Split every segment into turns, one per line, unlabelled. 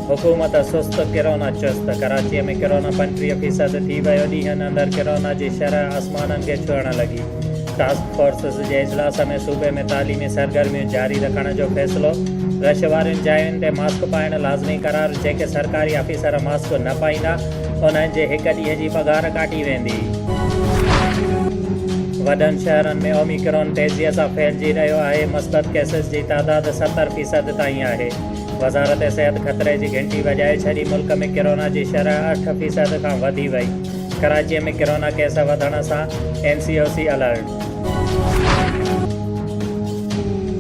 हुकूमत सुस्त किरोना चुस्त। कराची में किरोना 35% थी वियो। ॾींहंनि अंदरि किरोना जी शरह आसमाननि खे छुअण लॻी। टास्क फोर्स जे इजलास में सूबे में तालीमी सरगर्मियूं जारी रखण जो फ़ैसिलो। रश वारियुनि जायुनि ते मास्क पाइण लाज़मी करार। जेके सरकारी ऑफिसर मास्क न पाईंदा उन्हनि जे हिक ॾींहं जी पघार काटी वेंदी। वॾनि शहरनि में ओमिक्रॉन तेज़ीअ सां फैलिजी रहियो आहे। मस्बत केसिस जी तादाद 70% ताईं आहे। वज़ारत सिहत ख़तरे जी घंटी वॼाए छॾी। मुल्क में किरोना जी शरह 8% खां वधी वई। कराचीअ में किरोना केस वधण सां NCOC अलर्ट।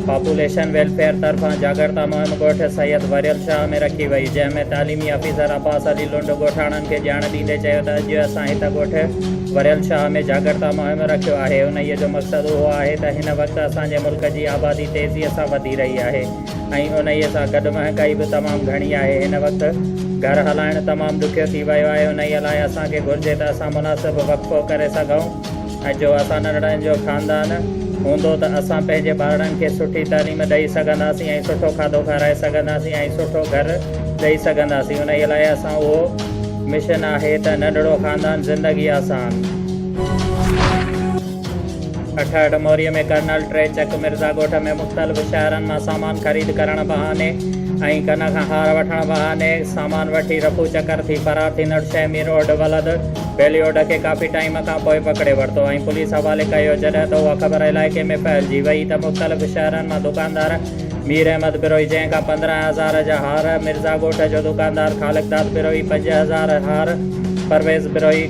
पॉपुलेशन वेलफेयर तरफ़ां जागरता मुहिम ॻोठ सैयद वरियल शाह में रखी वई, जंहिंमें तालीमी ऑफिसर अब्बास अली लुंड ॻोठाणनि खे ॼाण ॾींदे चयो त अॼु असां हित ॻोठ वरियल शाह में जागरता मुहिम रखियो आहे। उन्हीअ जो मक़सदु उहो आहे त हिन वक़्तु असांजे मुल्क जी आबादी तेज़ीअ सां वधी रही आहे ऐं उन्हीअ सां गॾु महांगाई बि तमामु घणी आहे। हिन वक़्तु घर हलाइणु तमामु ॾुखियो थी वियो आहे। उन्हीअ लाइ असांखे घुरिजे त असां मुनासिबु वक़फ़ो करे सघूं ऐं जो असां नंढड़नि जो ख़ानदान हूंदो त असां पंहिंजे ॿारनि खे सुठी तालीम ॾेई सघंदासीं ऐं सुठो खाधो खाराए सघंदासीं ऐं सुठो घरु ॾेई सघंदासीं। उन्हीअ लाइ असां उहो मिशन आहे त नंढड़ो ख़ानदान ज़िंदगी आसान। 68 मोरीअ में कर्नल ट्रे चक मिर्ज़ा ॻोठ में मुख़्तलिफ़ शहरनि मां सामान ख़रीद करण बहाने ऐं कन खां हार वठण बहाने सामान वठी रफू चकर थी फरार थींदड़ शहमी रोड वलद बेलियोड खे काफ़ी टाइम खां पोइ पकिड़े वरितो ऐं पुलिस हवाले कयो। जॾहिं त उहा ख़बर इलाइक़े में फैलिजी वई त मुख़्तलिफ़ शहरनि मां दुकानदार मीर अहमद बिरोही, जंहिंखां 15,000 जा हार, मिर्ज़ा ॻोठ जो दुकानदार ख़ालिक़दाद बिरोही 5,000 हार, परवेज़ बिरोही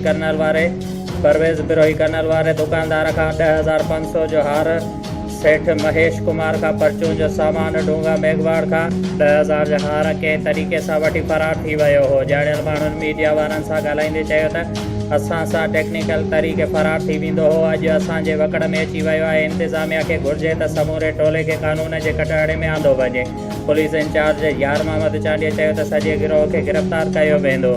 कर्नल वारे दुकानदार खां 10,500 जो हार, सेठ महेश कुमार खां परचून जो सामान, डूंगा मेघवाड़ खां 10,000 जा हार कंहिं तरीक़े सां वठी फरार थी वियो हो। ॼाणियल माण्हुनि मीडिया वारनि सां ॻाल्हाईंदे चयो त असां सां टेक्निकल तरीक़े फरार थी वेंदो हो। अॼु असांजे वकड़ में अची वियो आहे। इंतिज़ामिया खे घुरिजे त समूरे टोले खे कानून जे कटहरे में आंदो वञे। पुलिस इंचार्ज यार मोहम्मद चांडीअ चयो त सॼे गिरोह खे गिरफ़्तार कयो वेंदो।